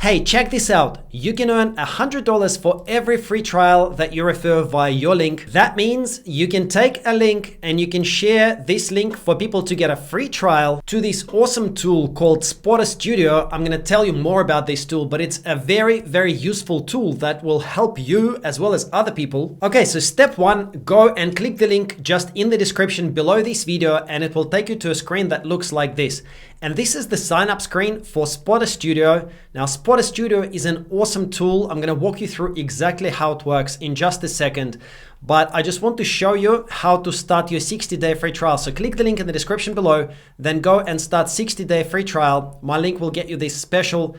Hey, check this out. You can earn $100 for every free trial that you refer via your link. That means you can take a link and you can share this link for people to get a free trial to this awesome tool called Spotter Studio. I'm going to tell you more about this tool, but it's a very, very useful tool that will help you as well as other people. Okay, so step one, go and click the link just in the description below this video and it will take you to a screen that looks like this. And this is the sign up screen for Spotter Studio. Now, Spotter Studio is an awesome tool. I'm going to walk you through exactly how it works in just a second, but I just want to show you how to start your 60-day free trial. So click the link in the description below, then go and start 60-day free trial. My link will get you this special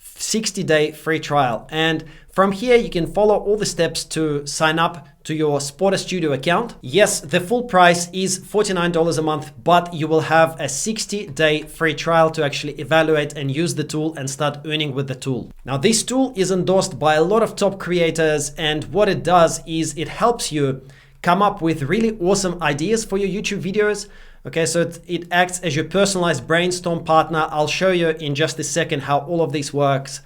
60-day free trial. And from here, you can follow all the steps to sign up to your Spotter Studio account. Yes, the full price is $49 a month, but you will have a 60-day free trial to actually evaluate and use the tool and start earning with the tool. Now, this tool is endorsed by a lot of top creators, and what it does is it helps you come up with really awesome ideas for your YouTube videos. Okay, so it acts as your personalized brainstorm partner. I'll show you in just a second how all of this works.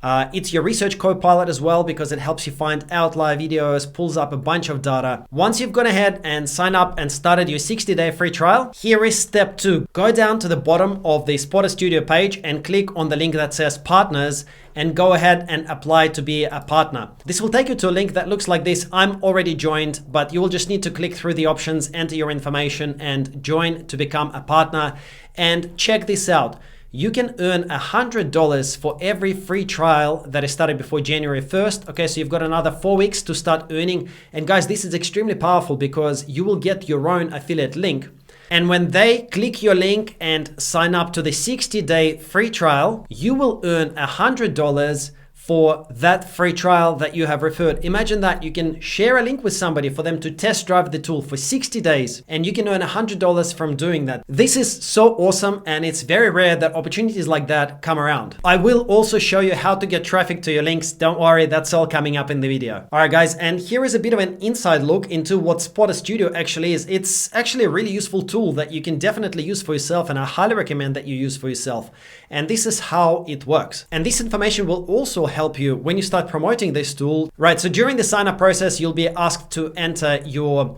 It's your research co-pilot as well because it helps you find outlier videos, pulls up a bunch of data. Once you've gone ahead and signed up and started your 60-day free trial, here is step two. Go down to the bottom of the Spotter Studio page and click on the link that says partners and go ahead and apply to be a partner. This will take you to a link that looks like this. I'm already joined, but you will just need to click through the options, enter your information and join to become a partner. And check this out. You can earn $100 for every free trial that is started before January 1st. Okay, so you've got another 4 weeks to start earning. And guys, this is extremely powerful because you will get your own affiliate link. And when they click your link and sign up to the 60-day free trial, you will earn $100 for that free trial that you have referred. Imagine that you can share a link with somebody for them to test drive the tool for 60 days and you can earn $100 from doing that. This is so awesome and it's very rare that opportunities like that come around. I will also show you how to get traffic to your links. Don't worry, that's all coming up in the video. All right, guys, and here is a bit of an inside look into what Spotter Studio actually is. It's actually a really useful tool that you can definitely use for yourself and I highly recommend that you use for yourself. And this is how it works. And this information will also help you when you start promoting this tool, right? So during the sign up process, you'll be asked to enter your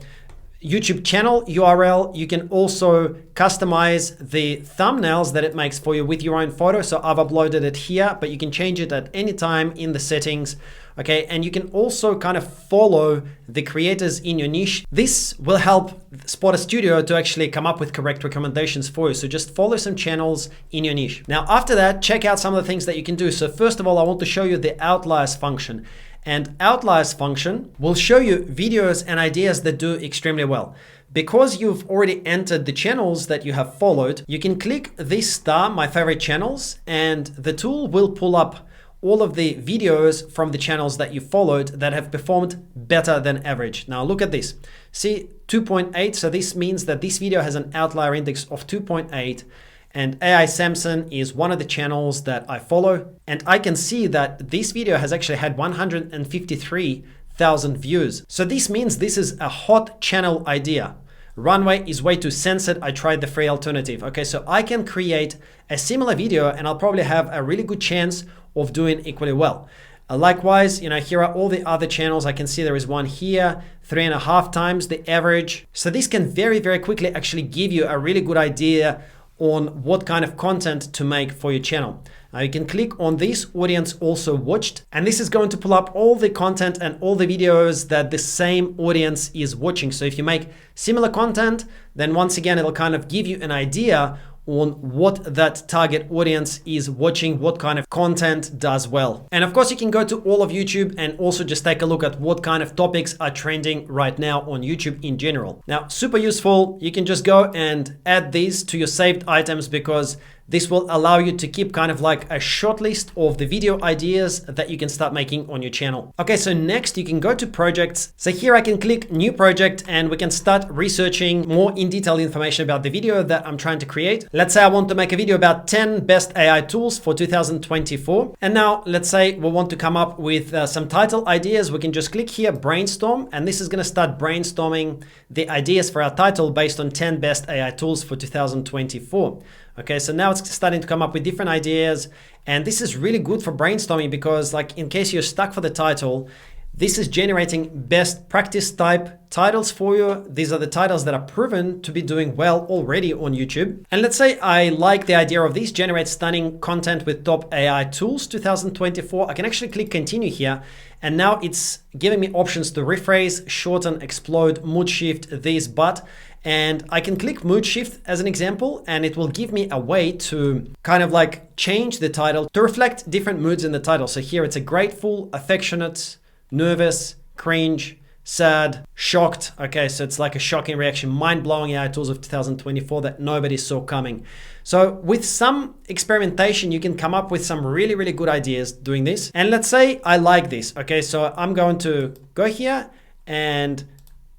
YouTube channel URL. You can also customize the thumbnails that it makes for you with your own photo. So I've uploaded it here, but you can change it at any time in the settings. Okay, and you can also kind of follow the creators in your niche. This will help Spotter Studio to actually come up with correct recommendations for you. So just follow some channels in your niche. Now, after that, check out some of the things that you can do. So first of all, I want to show you the outliers function. And outliers function will show you videos and ideas that do extremely well. Because you've already entered the channels that you have followed, you can click this star, my favorite channels, and the tool will pull up all of the videos from the channels that you followed that have performed better than average. Now look at this. See, 2.8. So this means that this video has an outlier index of 2.8. And AI Samson is one of the channels that I follow. And I can see that this video has actually had 153,000 views. So this means this is a hot channel idea. Runway is way too censored. I tried the free alternative. Okay, so I can create a similar video and I'll probably have a really good chance of doing equally well. Likewise, here are all the other channels. I can see there is one here, 3.5 times the average. So this can very, very quickly actually give you a really good idea on what kind of content to make for your channel. Now you can click on this audience also watched, and this is going to pull up all the content and all the videos that the same audience is watching. So if you make similar content, then once again, it'll kind of give you an idea on what that target audience is watching, what kind of content does well. And of course, you can go to all of YouTube and also just take a look at what kind of topics are trending right now on YouTube in general. Now, super useful. You can just go and add these to your saved items because this will allow you to keep kind of like a short list of the video ideas that you can start making on your channel. Okay, so next you can go to projects. So here I can click new project and we can start researching more in detail information about the video that I'm trying to create. Let's say I want to make a video about 10 best AI tools for 2024. And now let's say we want to come up with some title ideas. We can just click here, brainstorm, and this is going to start brainstorming the ideas for our title based on 10 best AI tools for 2024. Okay, so now it's starting to come up with different ideas. And this is really good for brainstorming because, like, in case you're stuck for the title, this is generating best practice type titles for you. These are the titles that are proven to be doing well already on YouTube. And let's say I like the idea of this, generate stunning content with top AI tools 2024. I can actually click continue here. And now it's giving me options to rephrase, shorten, explode, mood shift, this, but. And I can click mood shift as an example, and it will give me a way to kind of like change the title to reflect different moods in the title. So here it's a grateful, affectionate, nervous, cringe, sad, shocked. Okay, so it's like a shocking reaction, mind-blowing AI tools of 2024 that nobody saw coming. So with some experimentation, you can come up with some really, really good ideas doing this. And let's say I like this. Okay, so I'm going to go here and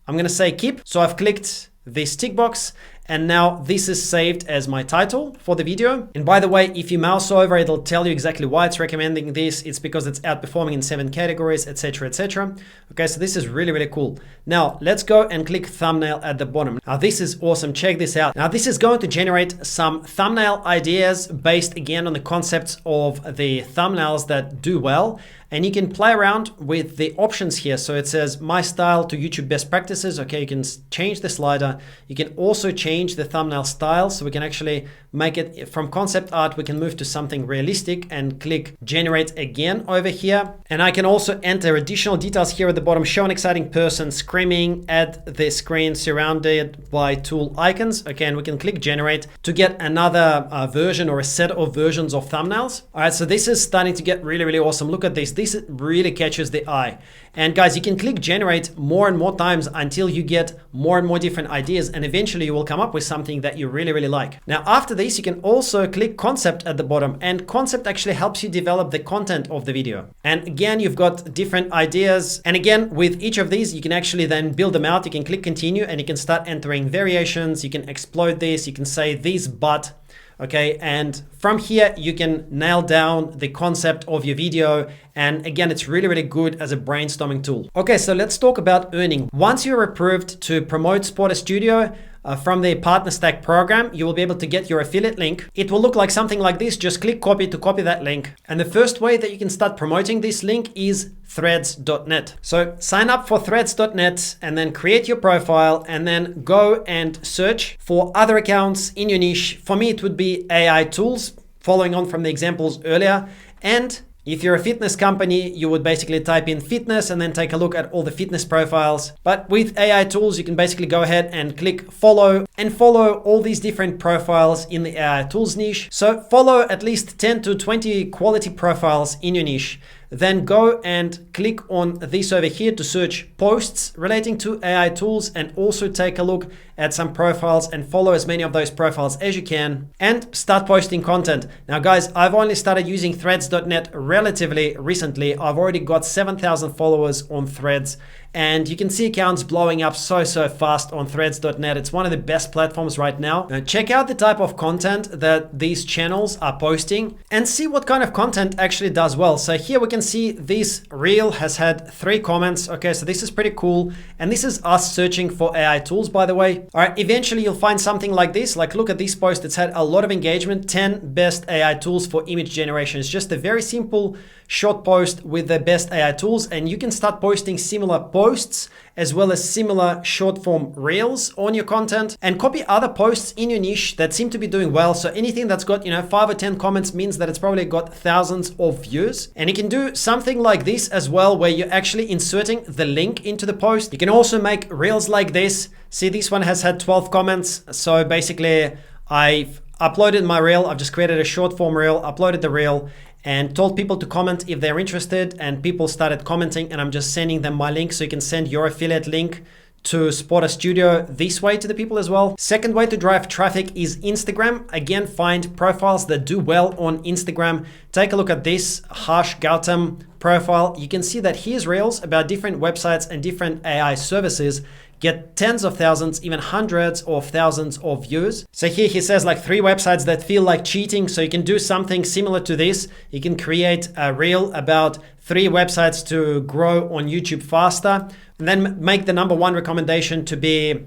I'm going to say keep. So I've clicked this tick box, and now this is saved as my title for the video. And by the way, if you mouse over, it'll tell you exactly why it's recommending this. It's because it's outperforming in 7 categories, etc., etc. Okay, so this is really, really cool. Now let's go and click thumbnail at the bottom. Now this is awesome. Check this out. Now this is going to generate some thumbnail ideas based again on the concepts of the thumbnails that do well. And you can play around with the options here. So it says my style to YouTube best practices. Okay, you can change the slider. You can also change the thumbnail style. So we can actually make it from concept art. We can move to something realistic and click generate again over here. And I can also enter additional details here at the bottom. Show an exciting person screaming at the screen surrounded by tool icons. Okay, and we can click generate to get another version or a set of versions of thumbnails. All right, so this is starting to get really, really awesome. Look at this. This really catches the eye. And guys, you can click generate more and more times until you get more and more different ideas, and eventually you will come up with something that you really, really like. Now, after this, you can also click concept at the bottom, and concept actually helps you develop the content of the video. And again, you've got different ideas. And again, with each of these, you can actually then build them out. You can click continue and you can start entering variations. You can explode this. You can say this, but. Okay, and from here, you can nail down the concept of your video. And again, it's really, really good as a brainstorming tool. Okay, so let's talk about earning. Once you're approved to promote Spotter Studio, from the Partner Stack program, you will be able to get your affiliate link. It will look like something like this. Just click copy to copy that link. And the first way that you can start promoting this link is threads.net. So sign up for threads.net and then create your profile and then go and search for other accounts in your niche. For me, it would be AI tools, following on from the examples earlier. And if you're a fitness company, you would basically type in fitness and then take a look at all the fitness profiles. But with AI tools, you can basically go ahead and click follow and follow all these different profiles in the AI tools niche. So follow at least 10 to 20 quality profiles in your niche. Then go and click on this over here to search posts relating to AI tools and also take a look at some profiles and follow as many of those profiles as you can and start posting content. Now guys, I've only started using threads.net relatively recently. I've already got 7,000 followers on Threads and you can see accounts blowing up so fast on threads.net. It's one of the best platforms right now. Now check out the type of content that these channels are posting and see what kind of content actually does well. So here we can see this reel has had 3 comments. Okay, so this is pretty cool. And this is us searching for AI tools, by the way. All right, eventually you'll find something like this. Like look at this post. It's had a lot of engagement. 10 best AI tools for image generation. It's just a very simple short post with the best AI tools, and you can start posting similar posts as well as similar short form reels on your content and copy other posts in your niche that seem to be doing well. So anything that's got, 5 or 10 comments means that it's probably got thousands of views. And you can do something like this as well, where you're actually inserting the link into the post. You can also make reels like this. See, this one has had 12 comments. So basically I've uploaded my reel. I've just created a short form reel, uploaded the reel, and told people to comment if they're interested, and people started commenting, and I'm just sending them my link. So you can send your affiliate link to Spotter Studio this way to the people as well. Second way to drive traffic is Instagram. Again, find profiles that do well on Instagram. Take a look at this Harsh Gautam profile. You can see that his reels about different websites and different AI services get tens of thousands, even hundreds of thousands of views. So here he says like 3 websites that feel like cheating. So you can do something similar to this. You can create a reel about 3 websites to grow on YouTube faster, and then make the number 1 recommendation to be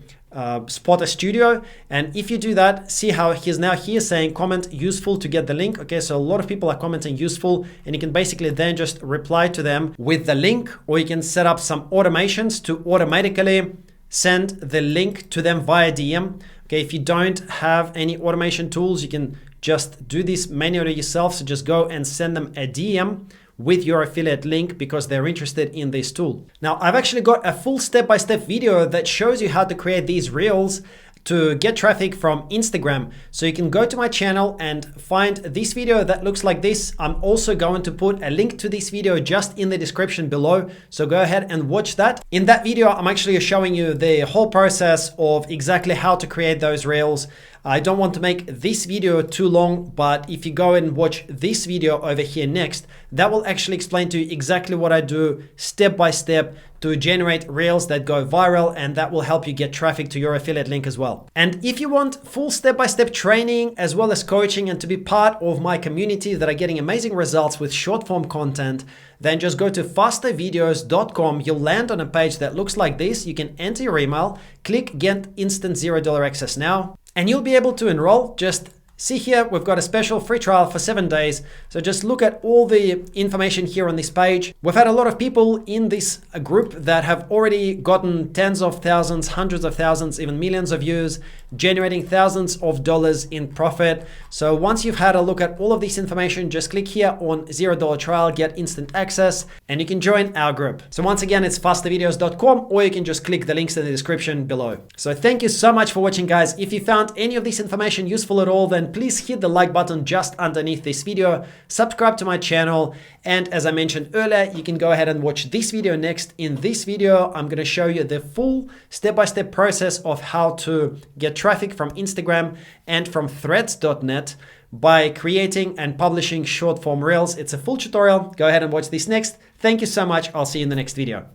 Spotter Studio. And if you do that, see how he's now here saying comment useful to get the link. Okay, so a lot of people are commenting useful, and you can basically then just reply to them with the link, or you can set up some automations to automatically send the link to them via DM. Okay, if you don't have any automation tools, you can just do this manually yourself. So just go and send them a DM with your affiliate link because they're interested in this tool. Now, I've actually got a full step-by-step video that shows you how to create these reels to get traffic from Instagram. So you can go to my channel and find this video that looks like this. I'm also going to put a link to this video just in the description below. So go ahead and watch that. In that video, I'm actually showing you the whole process of exactly how to create those reels. I don't want to make this video too long, but if you go and watch this video over here next, that will actually explain to you exactly what I do step by step to generate reels that go viral, and that will help you get traffic to your affiliate link as well. And if you want full step-by-step training as well as coaching and to be part of my community that are getting amazing results with short form content, then just go to fastervideos.com. You'll land on a page that looks like this. You can enter your email, click get instant $0 access now, and you'll be able to enroll. Just see here, we've got a special free trial for 7 days. So just look at all the information here on this page. We've had a lot of people in this group that have already gotten tens of thousands, hundreds of thousands, even millions of views, generating thousands of dollars in profit. So once you've had a look at all of this information, just click here on $0 trial, get instant access, and you can join our group. So once again, it's fastervideos.com, or you can just click the links in the description below. So thank you so much for watching, guys. If you found any of this information useful at all, then please hit the like button just underneath this video, subscribe to my channel, and as I mentioned earlier, you can go ahead and watch this video next. In this video, I'm going to show you the full step-by-step process of how to get traffic from Instagram and from threads.net by creating and publishing short form reels. It's a full tutorial. Go ahead and watch this next. Thank you so much. I'll see you in the next video.